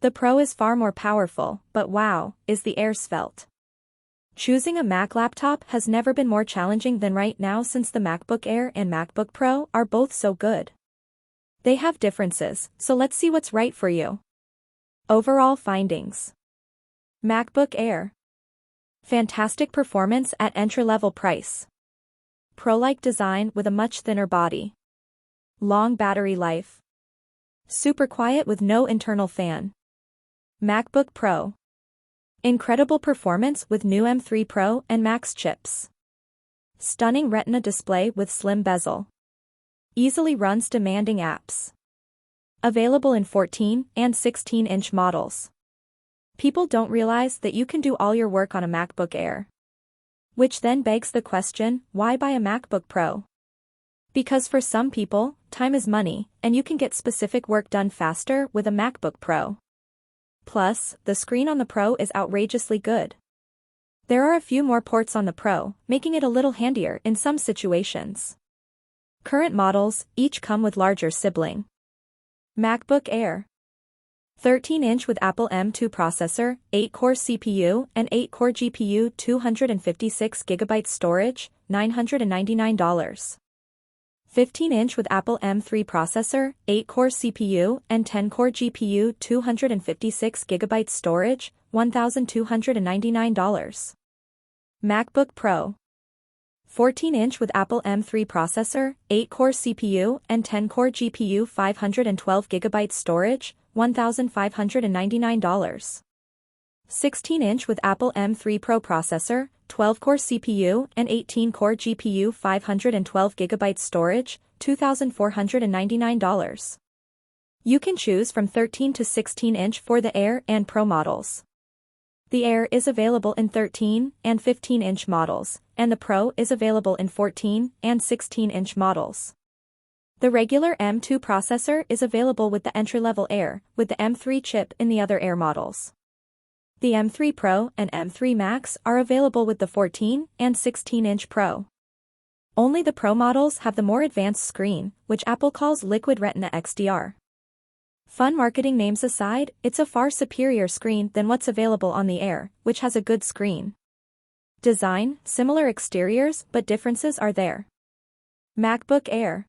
The Pro is far more powerful, but wow, is the Air svelte. Choosing a Mac laptop has never been more challenging than right now since the MacBook Air and MacBook Pro are both so good. They have differences, so let's see what's right for you. Overall findings. MacBook Air. Fantastic performance at entry-level price. Pro-like design with a much thinner body. Long battery life. Super quiet with no internal fan. MacBook Pro. Incredible performance with new M3 Pro and Max chips. Stunning Retina display with slim bezel. Easily runs demanding apps. Available in 14 and 16-inch models. People don't realize that you can do all your work on a MacBook Air. Which then begs the question, why buy a MacBook Pro? Because for some people, time is money, and you can get specific work done faster with a MacBook Pro. Plus, the screen on the Pro is outrageously good. There are a few more ports on the Pro, making it a little handier in some situations. Current models each come with larger sibling. MacBook Air. 13-inch with Apple M2 processor, 8-core CPU, and 8-core GPU, 256GB storage, $999. 15-inch with Apple M3 processor, 8-core CPU, and 10-core GPU, 256GB storage, $1,299. MacBook Pro. 14-inch with Apple M3 processor, 8-core CPU, and 10-core GPU, 512GB storage, $1,599. 16-inch with Apple M3 Pro processor, 12-core CPU, and 18-core GPU, 512GB storage, $2,499. You can choose from 13 to 16-inch for the Air and Pro models. The Air is available in 13 and 15-inch models, and the Pro is available in 14 and 16-inch models. The regular M2 processor is available with the entry-level Air, with the M3 chip in the other Air models. The M3 Pro and M3 Max are available with the 14 and 16-inch Pro. Only the Pro models have the more advanced screen, which Apple calls Liquid Retina XDR. Fun marketing names aside, it's a far superior screen than what's available on the Air, which has a good screen. Design, similar exteriors, but differences are there. MacBook Air.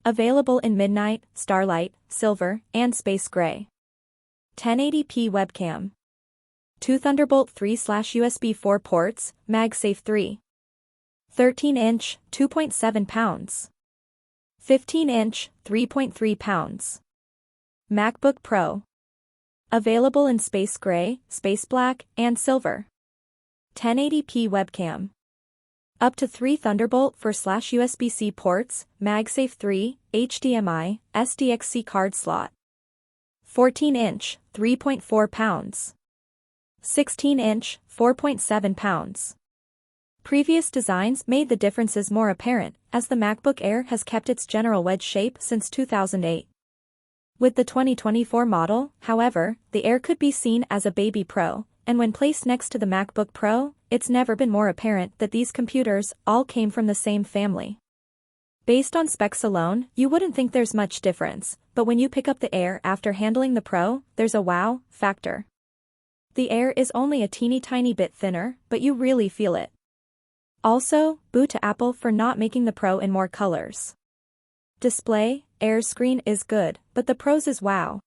Available in Midnight, Starlight, Silver, and Space Gray. 1080p webcam. 2 Thunderbolt 3/USB 4 ports, MagSafe 3. 13-inch, 2.7 pounds. 15-inch, 3.3 pounds. MacBook Pro. Available in Space Gray, Space Black, and Silver. 1080p webcam. Up to 3 Thunderbolt 4/USB-C ports, MagSafe 3, HDMI, SDXC card slot. 14-inch, 3.4 pounds. 16-inch, 4.7 pounds. Previous designs made the differences more apparent, as the MacBook Air has kept its general wedge shape since 2008. With the 2024 model, however, the Air could be seen as a baby Pro, and when placed next to the MacBook Pro, it's never been more apparent that these computers all came from the same family. Based on specs alone, you wouldn't think there's much difference, but when you pick up the Air after handling the Pro, there's a wow factor. The Air is only a teeny tiny bit thinner, but you really feel it. Also, boo to Apple for not making the Pro in more colors. Display, Air's screen is good, but the Pro's is wow.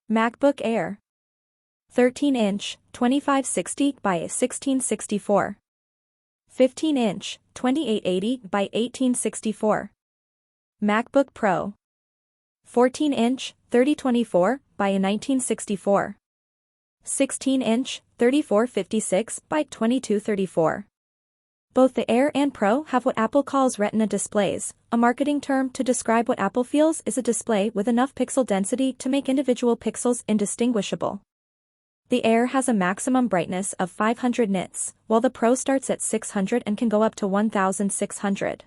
MacBook Air. 13-inch, 2560 by 1664. 15-inch, 2880 by 1864. MacBook Pro. 14-inch, 3024 by 1964. 16-inch, 3456 by 2234. Both the Air and Pro have what Apple calls Retina displays, a marketing term to describe what Apple feels is a display with enough pixel density to make individual pixels indistinguishable. The Air has a maximum brightness of 500 nits, while the Pro starts at 600 and can go up to 1600.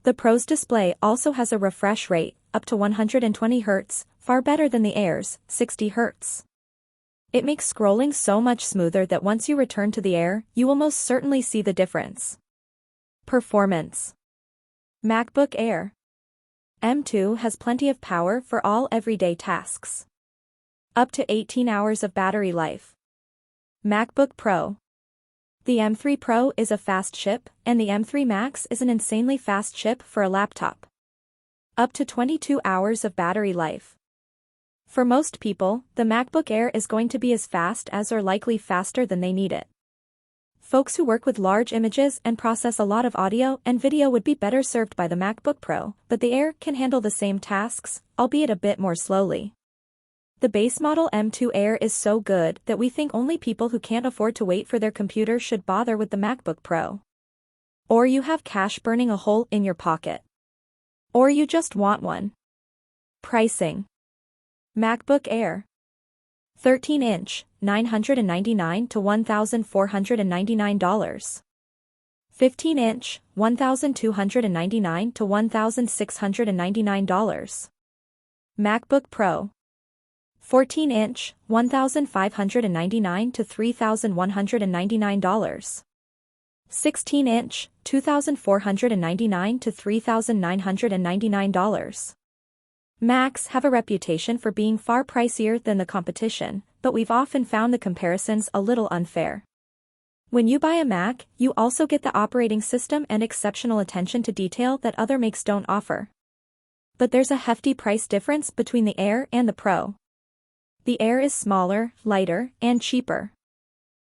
The Pro's display also has a refresh rate, up to 120 Hz, far better than the Air's, 60 Hz. It makes scrolling so much smoother that once you return to the Air, you will most certainly see the difference. Performance. MacBook Air. M2 has plenty of power for all everyday tasks. Up to 18 hours of battery life. MacBook Pro. The M3 Pro is a fast chip, and the M3 Max is an insanely fast chip for a laptop. Up to 22 hours of battery life. For most people, the MacBook Air is going to be as fast as or likely faster than they need it. Folks who work with large images and process a lot of audio and video would be better served by the MacBook Pro, but the Air can handle the same tasks, albeit a bit more slowly. The base model M2 Air is so good that we think only people who can't afford to wait for their computer should bother with the MacBook Pro. Or you have cash burning a hole in your pocket. Or you just want one. Pricing. MacBook Air. 13-inch, $999 to $1,499. 15-inch, $1,299 to $1,699. MacBook Pro. 14-inch, $1,599 to $3,199. 16-inch, $2,499 to $3,999. Macs have a reputation for being far pricier than the competition, but we've often found the comparisons a little unfair. When you buy a Mac, you also get the operating system and exceptional attention to detail that other makes don't offer. But there's a hefty price difference between the Air and the Pro. The Air is smaller, lighter, and cheaper.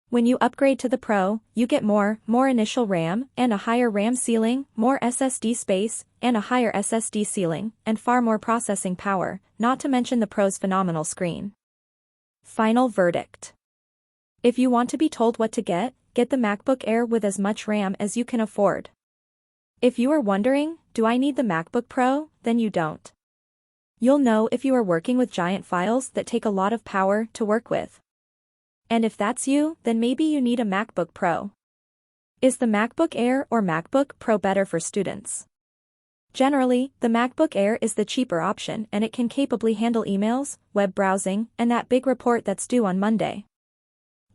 When you upgrade to the Pro, you get more initial RAM, and a higher RAM ceiling, more SSD space, and a higher SSD ceiling, and far more processing power, not to mention the Pro's phenomenal screen. Final verdict. If you want to be told what to get the MacBook Air with as much RAM as you can afford. If you are wondering, do I need the MacBook Pro, then you don't. You'll know if you are working with giant files that take a lot of power to work with. And if that's you, then maybe you need a MacBook Pro. Is the MacBook Air or MacBook Pro better for students? Generally, the MacBook Air is the cheaper option and it can capably handle emails, web browsing, and that big report that's due on Monday.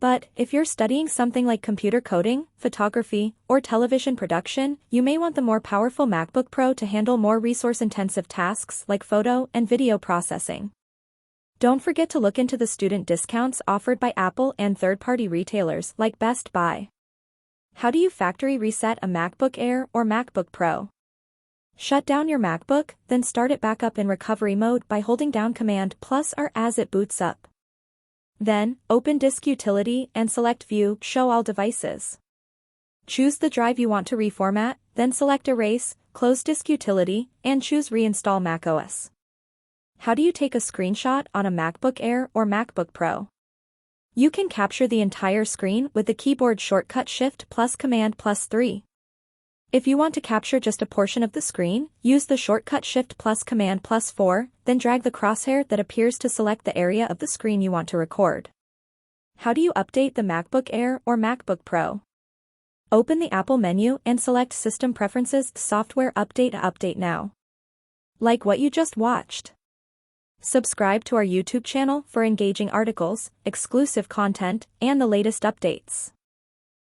But, if you're studying something like computer coding, photography, or television production, you may want the more powerful MacBook Pro to handle more resource-intensive tasks like photo and video processing. Don't forget to look into the student discounts offered by Apple and third-party retailers like Best Buy. How do you factory reset a MacBook Air or MacBook Pro? Shut down your MacBook, then start it back up in recovery mode by holding down Command+R as it boots up. Then, open Disk Utility and select View, Show All Devices. Choose the drive you want to reformat, then select Erase, close Disk Utility, and choose Reinstall macOS. How do you take a screenshot on a MacBook Air or MacBook Pro? You can capture the entire screen with the keyboard shortcut Shift plus Command plus 3. If you want to capture just a portion of the screen, use the shortcut Shift plus Command plus 4, then drag the crosshair that appears to select the area of the screen you want to record. How do you update the MacBook Air or MacBook Pro? Open the Apple menu and select System Preferences, Software Update now. Like what you just watched. Subscribe to our YouTube channel for engaging articles, exclusive content, and the latest updates.